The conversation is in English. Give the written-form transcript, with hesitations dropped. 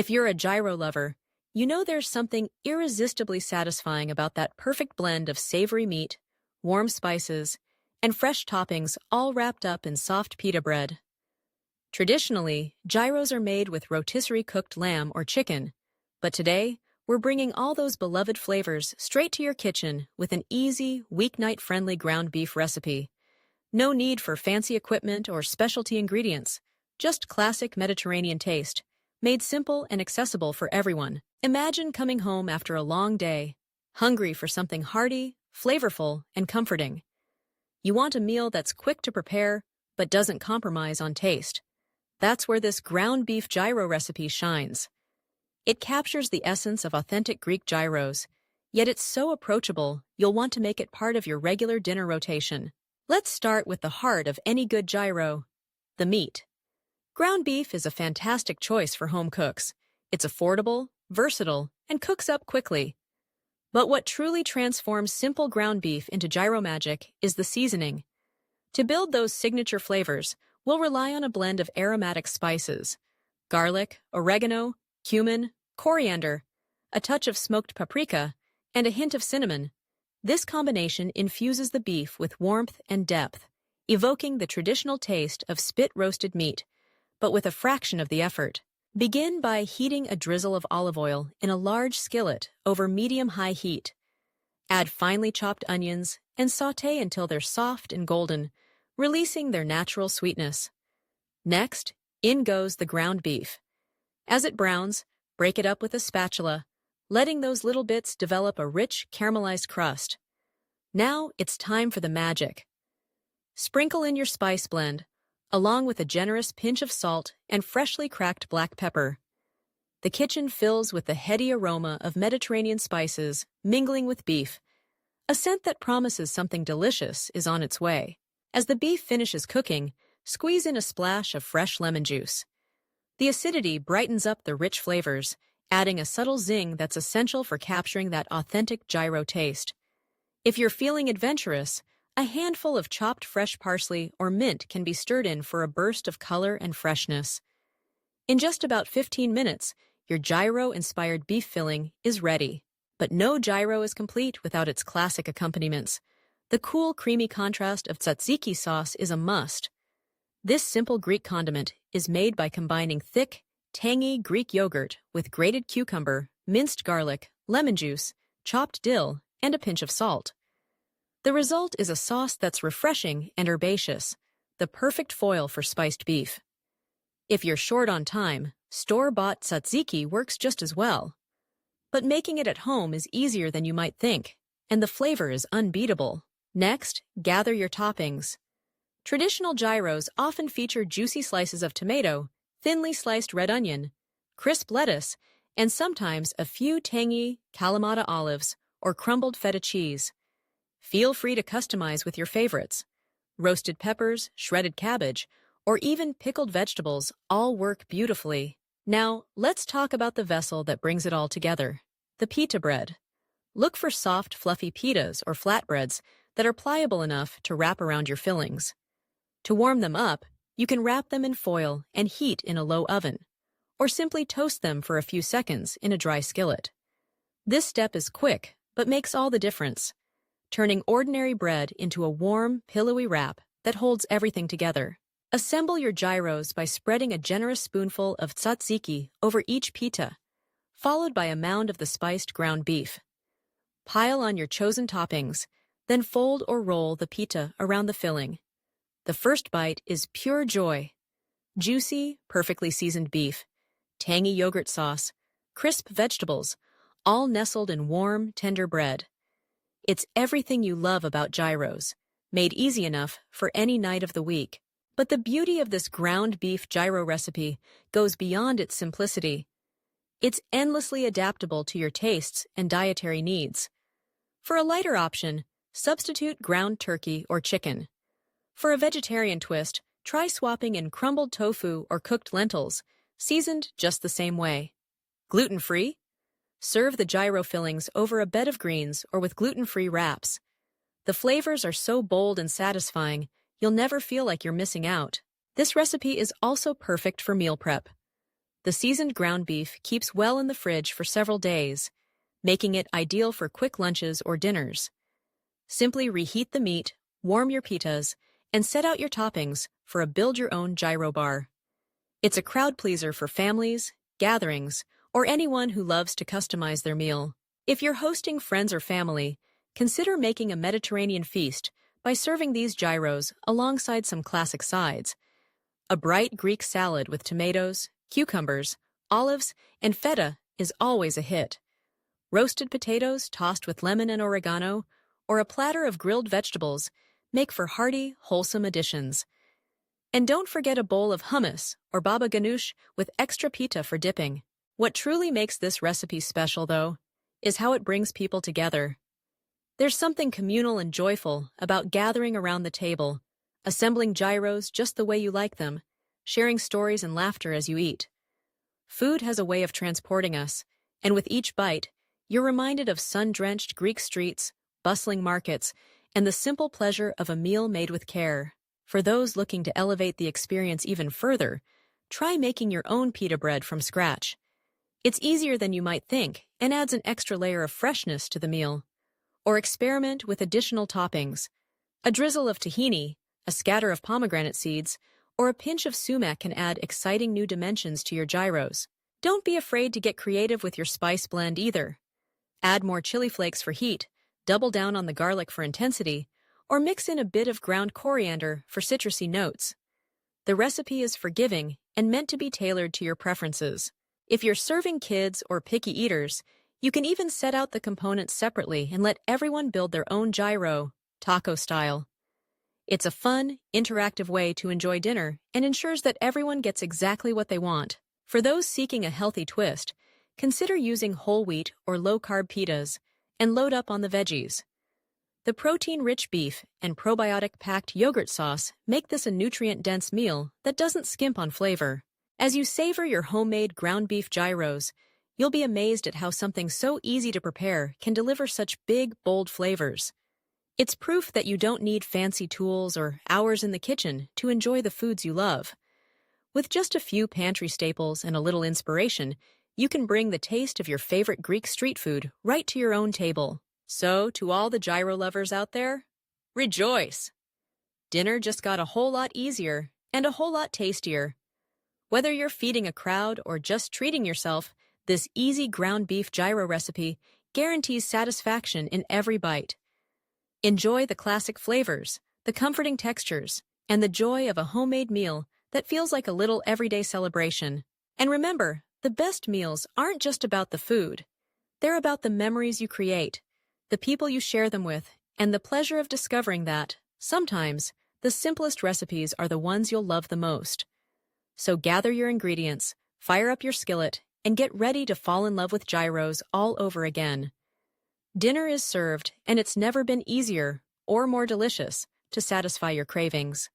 If you're a gyro lover, you know there's something irresistibly satisfying about that perfect blend of savory meat, warm spices, and fresh toppings all wrapped up in soft pita bread. Traditionally, gyros are made with rotisserie cooked lamb or chicken, but today, we're bringing all those beloved flavors straight to your kitchen with an easy, weeknight-friendly ground beef recipe. No need for fancy equipment or specialty ingredients, just classic Mediterranean taste, made simple and accessible for everyone. Imagine coming home after a long day, hungry for something hearty, flavorful, and comforting. You want a meal that's quick to prepare, but doesn't compromise on taste. That's where this ground beef gyro recipe shines. It captures the essence of authentic Greek gyros, yet it's so approachable you'll want to make it part of your regular dinner rotation. Let's start with the heart of any good gyro, the meat. Ground beef is a fantastic choice for home cooks. It's affordable, versatile, and cooks up quickly. But what truly transforms simple ground beef into gyro magic is the seasoning. To build those signature flavors, we'll rely on a blend of aromatic spices: garlic, oregano, cumin, coriander, a touch of smoked paprika, and a hint of cinnamon. This combination infuses the beef with warmth and depth, evoking the traditional taste of spit-roasted meat, but with a fraction of the effort. Begin by heating a drizzle of olive oil in a large skillet over medium-high heat. Add finely chopped onions and sauté until they're soft and golden, releasing their natural sweetness. Next, in goes the ground beef. As it browns, break it up with a spatula, letting those little bits develop a rich, caramelized crust. Now it's time for the magic. Sprinkle in your spice blend, along with a generous pinch of salt and freshly cracked black pepper. The kitchen fills with the heady aroma of Mediterranean spices mingling with beef. A scent that promises something delicious is on its way. As the beef finishes cooking, squeeze in a splash of fresh lemon juice. The acidity brightens up the rich flavors, adding a subtle zing that's essential for capturing that authentic gyro taste. If you're feeling adventurous, a handful of chopped fresh parsley or mint can be stirred in for a burst of color and freshness. In just about 15 minutes, your gyro-inspired beef filling is ready. But no gyro is complete without its classic accompaniments. The cool, creamy contrast of tzatziki sauce is a must. This simple Greek condiment is made by combining thick, tangy Greek yogurt with grated cucumber, minced garlic, lemon juice, chopped dill, and a pinch of salt. The result is a sauce that's refreshing and herbaceous, the perfect foil for spiced beef. If you're short on time, store-bought tzatziki works just as well. But making it at home is easier than you might think, and the flavor is unbeatable. Next, gather your toppings. Traditional gyros often feature juicy slices of tomato, thinly sliced red onion, crisp lettuce, and sometimes a few tangy Kalamata olives or crumbled feta cheese. Feel free to customize with your favorites. Roasted peppers, shredded cabbage, or even pickled vegetables all work beautifully. Now, let's talk about the vessel that brings it all together, the pita bread. Look for soft, fluffy pitas or flatbreads that are pliable enough to wrap around your fillings. To warm them up, you can wrap them in foil and heat in a low oven, or simply toast them for a few seconds in a dry skillet. This step is quick, but makes all the difference, turning ordinary bread into a warm, pillowy wrap that holds everything together. Assemble your gyros by spreading a generous spoonful of tzatziki over each pita, followed by a mound of the spiced ground beef. Pile on your chosen toppings, then fold or roll the pita around the filling. The first bite is pure joy. Juicy, perfectly seasoned beef, tangy yogurt sauce, crisp vegetables, all nestled in warm, tender bread. It's everything you love about gyros, made easy enough for any night of the week. But the beauty of this ground beef gyro recipe goes beyond its simplicity. It's endlessly adaptable to your tastes and dietary needs. For a lighter option, substitute ground turkey or chicken. For a vegetarian twist, try swapping in crumbled tofu or cooked lentils, seasoned just the same way. Gluten-free? Serve the gyro fillings over a bed of greens or with gluten-free wraps. The flavors are so bold and satisfying, you'll never feel like you're missing out. This recipe is also perfect for meal prep. The seasoned ground beef keeps well in the fridge for several days, making it ideal for quick lunches or dinners. Simply reheat the meat, warm your pitas, and set out your toppings for a build-your-own gyro bar. It's a crowd pleaser for families, gatherings, or anyone who loves to customize their meal. If you're hosting friends or family, consider making a Mediterranean feast by serving these gyros alongside some classic sides. A bright Greek salad with tomatoes, cucumbers, olives, and feta is always a hit. Roasted potatoes tossed with lemon and oregano, or a platter of grilled vegetables make for hearty, wholesome additions. And don't forget a bowl of hummus or baba ganoush with extra pita for dipping. What truly makes this recipe special, though, is how it brings people together. There's something communal and joyful about gathering around the table, assembling gyros just the way you like them, sharing stories and laughter as you eat. Food has a way of transporting us, and with each bite, you're reminded of sun-drenched Greek streets, bustling markets, and the simple pleasure of a meal made with care. For those looking to elevate the experience even further, try making your own pita bread from scratch. It's easier than you might think and adds an extra layer of freshness to the meal. Or experiment with additional toppings. A drizzle of tahini, a scatter of pomegranate seeds, or a pinch of sumac can add exciting new dimensions to your gyros. Don't be afraid to get creative with your spice blend either. Add more chili flakes for heat, double down on the garlic for intensity, or mix in a bit of ground coriander for citrusy notes. The recipe is forgiving and meant to be tailored to your preferences. If you're serving kids or picky eaters, you can even set out the components separately and let everyone build their own gyro, taco style. It's a fun, interactive way to enjoy dinner and ensures that everyone gets exactly what they want. For those seeking a healthy twist, consider using whole wheat or low-carb pitas and load up on the veggies. The protein-rich beef and probiotic-packed yogurt sauce make this a nutrient-dense meal that doesn't skimp on flavor. As you savor your homemade ground beef gyros, you'll be amazed at how something so easy to prepare can deliver such big, bold flavors. It's proof that you don't need fancy tools or hours in the kitchen to enjoy the foods you love. With just a few pantry staples and a little inspiration, you can bring the taste of your favorite Greek street food right to your own table. So, to all the gyro lovers out there, rejoice! Dinner just got a whole lot easier and a whole lot tastier. Whether you're feeding a crowd or just treating yourself, this easy ground beef gyro recipe guarantees satisfaction in every bite. Enjoy the classic flavors, the comforting textures, and the joy of a homemade meal that feels like a little everyday celebration. And remember, the best meals aren't just about the food. They're about the memories you create, the people you share them with, and the pleasure of discovering that, sometimes, the simplest recipes are the ones you'll love the most. So gather your ingredients, fire up your skillet, and get ready to fall in love with gyros all over again. Dinner is served, and it's never been easier or more delicious to satisfy your cravings.